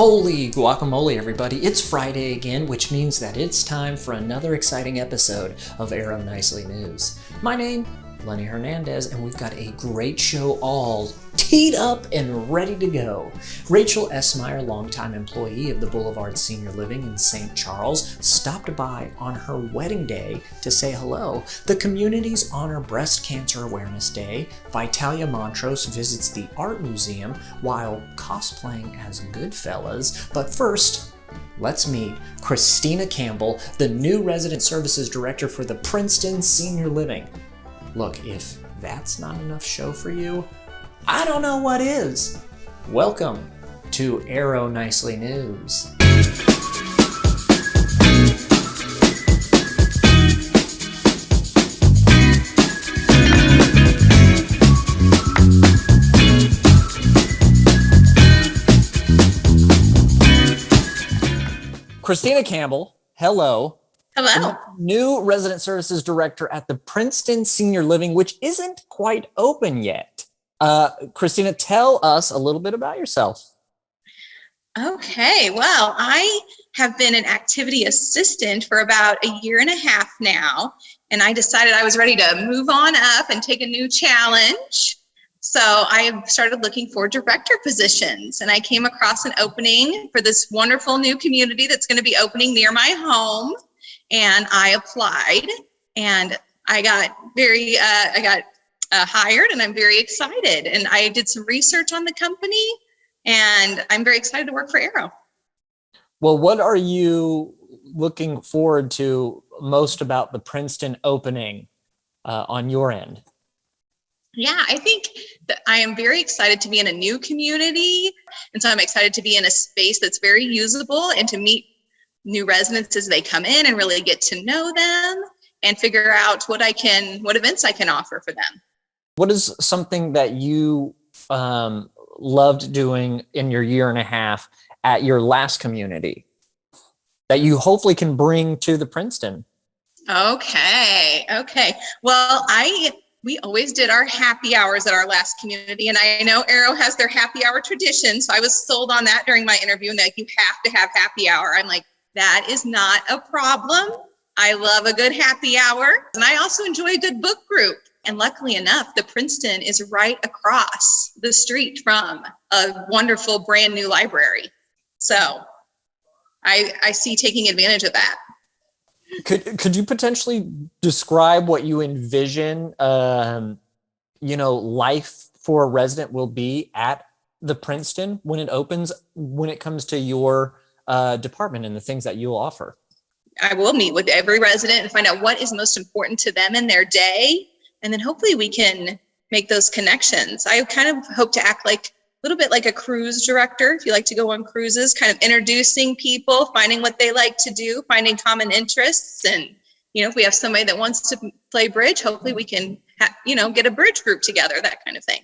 Holy guacamole, everybody. It's Friday again, which means that it's time for another exciting episode of Arrow Nicely News. My name, Lenny Hernandez, and we've got a great show all teed up and ready to go. Rachel Essmyer, longtime employee of the Boulevard Senior Living in St. Charles, stopped by on her wedding day to say hello. The community's Honor Breast Cancer Awareness Day. Vitalia Montrose visits the Art Museum while cosplaying as Goodfellas. But first, let's meet Christina Campbell, the new Resident Services Director for the Princeton Senior Living. Look, if that's not enough show for you, I don't know what is. Welcome to Arrow Nicely News. Christina Campbell, hello. Hello. New Resident Services Director at the Princeton Senior Living, which isn't quite open yet. Christina, tell us a little bit about yourself. Okay, well, I have been an activity assistant for about a year and a half now, and I decided I was ready to move on up and take a new challenge. So I started looking for director positions, and I came across an opening for this wonderful new community that's going to be opening near my home, and I applied, and I got hired, and I'm very excited. And I did some research on the company, and I'm very excited to work for Arrow. Well, what are you looking forward to most about the Princeton opening on your end? Yeah, I think that I am very excited to be in a new community. And so I'm excited to be in a space that's very usable and to meet new residents as they come in and really get to know them and figure out what events I can offer for them. What is something that you loved doing in your year and a half at your last community that you hopefully can bring to the Princeton? Okay. Well, we always did our happy hours at our last community, and I know Arrow has their happy hour tradition, so I was sold on that during my interview, and like, you have to have happy hour. I'm like, that is not a problem. I love a good happy hour, and I also enjoy a good book group. And luckily enough, the Princeton is right across the street from a wonderful brand new library. So I see taking advantage of that. Could you potentially describe what you envision, life for a resident will be at the Princeton when it opens, when it comes to your department and the things that you'll offer? I will meet with every resident and find out what is most important to them in their day. And then hopefully we can make those connections. I kind of hope to act like a little bit like a cruise director. If you like to go on cruises, kind of introducing people, finding what they like to do, finding common interests. And, if we have somebody that wants to play bridge, hopefully we can, get a bridge group together, that kind of thing.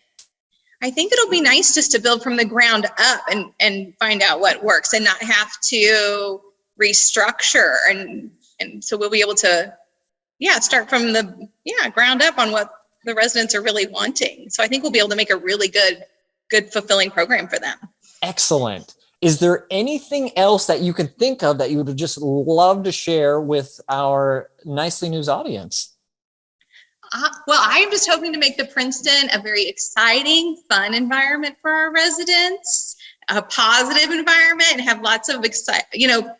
I think it'll be nice just to build from the ground up and find out what works and not have to restructure. And so we'll be able to, start from the ground up on what the residents are really wanting. So I think we'll be able to make a really good, fulfilling program for them. Excellent. Is there anything else that you can think of that you would just love to share with our Nicely News audience? Well, I'm just hoping to make the Princeton a very exciting, fun environment for our residents, a positive environment, and have lots of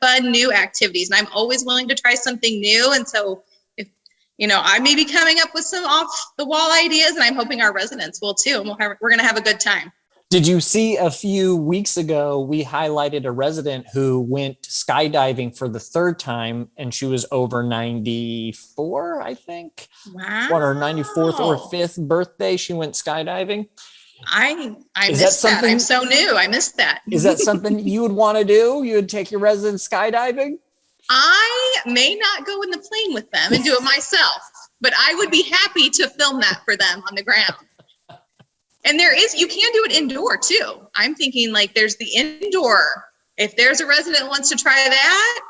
fun new activities. And I'm always willing to try something new. And so I may be coming up with some off the wall ideas, and I'm hoping our residents will too. And we're going to have a good time. Did you see a few weeks ago, we highlighted a resident who went skydiving for the third time, and she was over 94, I think. Wow. On her 94th or 5th birthday, she went skydiving. I missed that. I'm so new. I missed that. Is that something you would want to do? You would take your residents skydiving? I may not go in the plane with them and do it myself, but I would be happy to film that for them on the ground. And you can do it indoor too. I'm thinking like there's the indoor. If there's a resident who wants to try that,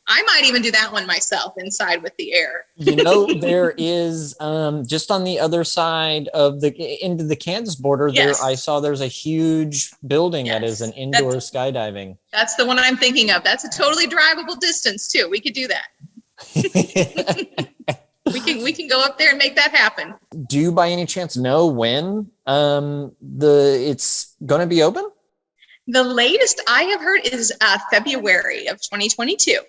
I might even do that one myself inside with the air. There is just on the other side of into the Kansas border, Yes. I saw there's a huge building that is an indoor skydiving. That's the one I'm thinking of. That's a totally drivable distance too. We could do that. we can go up there and make that happen. Do you by any chance know when it's going to be open? The latest I have heard is February of 2022.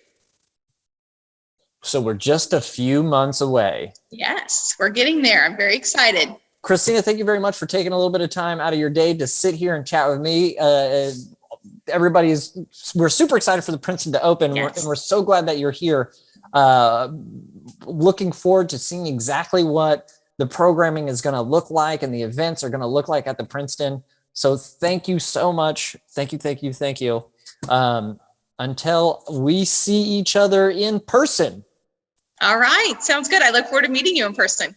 So we're just a few months away. Yes, we're getting there. I'm very excited. Christina, thank you very much for taking a little bit of time out of your day to sit here and chat with me. We're super excited for the Princeton to open. Yes. And we're so glad that you're here. Looking forward to seeing exactly what the programming is going to look like and the events are going to look like at the Princeton. So thank you so much. Thank you. Until we see each other in person. All right. Sounds good. I look forward to meeting you in person.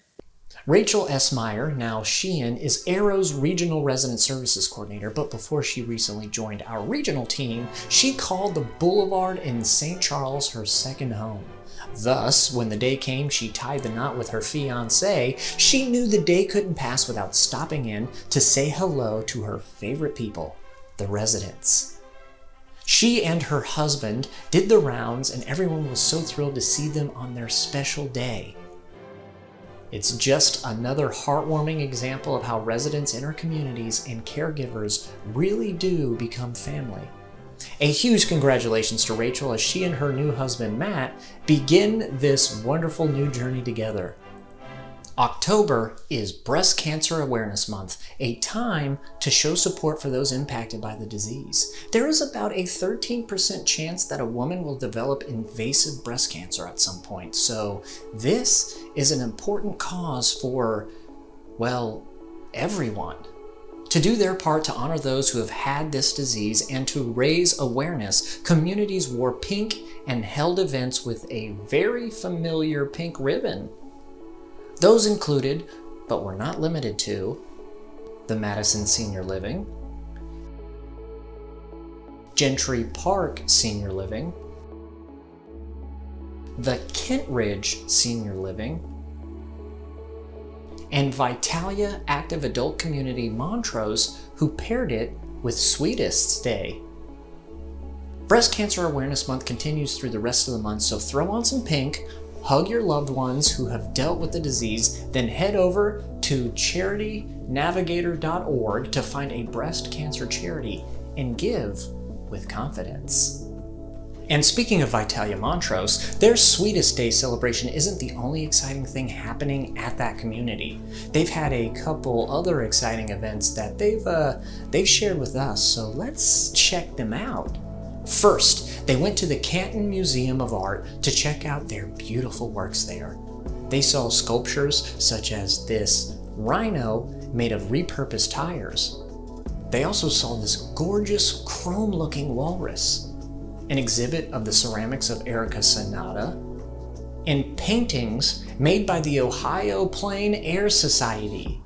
Rachel Essmyer, now Sheehan, is Arrow's Regional Resident Services Coordinator, but before she recently joined our regional team, she called the Boulevard in St. Charles her second home. Thus, when the day came she tied the knot with her fiancé, she knew the day couldn't pass without stopping in to say hello to her favorite people, the residents. She and her husband did the rounds, and everyone was so thrilled to see them on their special day. It's just another heartwarming example of how residents in our communities and caregivers really do become family. A huge congratulations to Rachel as she and her new husband Matt begin this wonderful new journey together. October is Breast Cancer Awareness Month, a time to show support for those impacted by the disease. There is about a 13% chance that a woman will develop invasive breast cancer at some point, so this is an important cause for, well, everyone. To do their part to honor those who have had this disease and to raise awareness, communities wore pink and held events with a very familiar pink ribbon. Those included, but were not limited to, the Madison Senior Living, Gentry Park Senior Living, the Kent Ridge Senior Living, and Vitalia Active Adult Community Montrose, who paired it with Sweetest Day. Breast Cancer Awareness Month continues through the rest of the month, so throw on some pink, hug your loved ones who have dealt with the disease, then head over to charitynavigator.org to find a breast cancer charity and give with confidence. And speaking of Vitalia Montrose, their Sweetest Day celebration isn't the only exciting thing happening at that community. They've had a couple other exciting events that they've shared with us, so let's check them out. First, they went to the Canton Museum of Art to check out their beautiful works there. They saw sculptures such as this rhino made of repurposed tires. They also saw this gorgeous chrome-looking walrus, an exhibit of the ceramics of Erica Sonata, and paintings made by the Ohio Plain Air Society.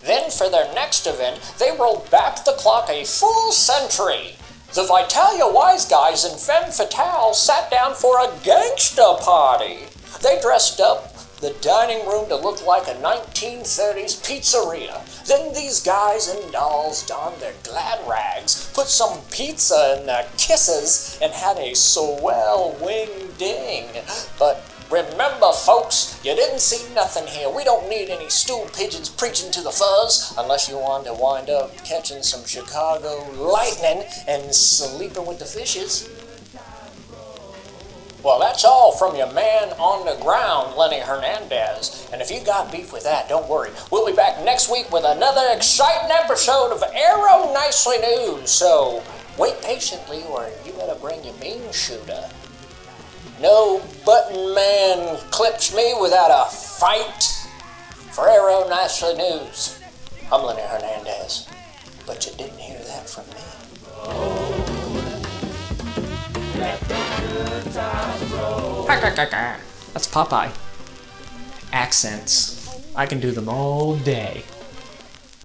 Then for their next event, they rolled back the clock a full century. The Vitalia Wise Guys and Femme Fatale sat down for a gangsta party. They dressed up the dining room to look like a 1930s pizzeria. Then these guys and dolls donned their glad rags, put some pizza in their kisses, and had a swell wing ding. But remember, folks, you didn't see nothing here. We don't need any stool pigeons preaching to the fuzz, unless you want to wind up catching some Chicago lightning and sleeping with the fishes. Well, that's all from your man on the ground, Lenny Hernandez. And if you got beef with that, don't worry. We'll be back next week with another exciting episode of Arrow Nicely News. So wait patiently, or you better bring your mean shooter. No button man clips me without a fight. For Arrow Nicely News, I'm Lenny Hernandez. But you didn't hear that from me. That's Popeye. Accents. I can do them all day.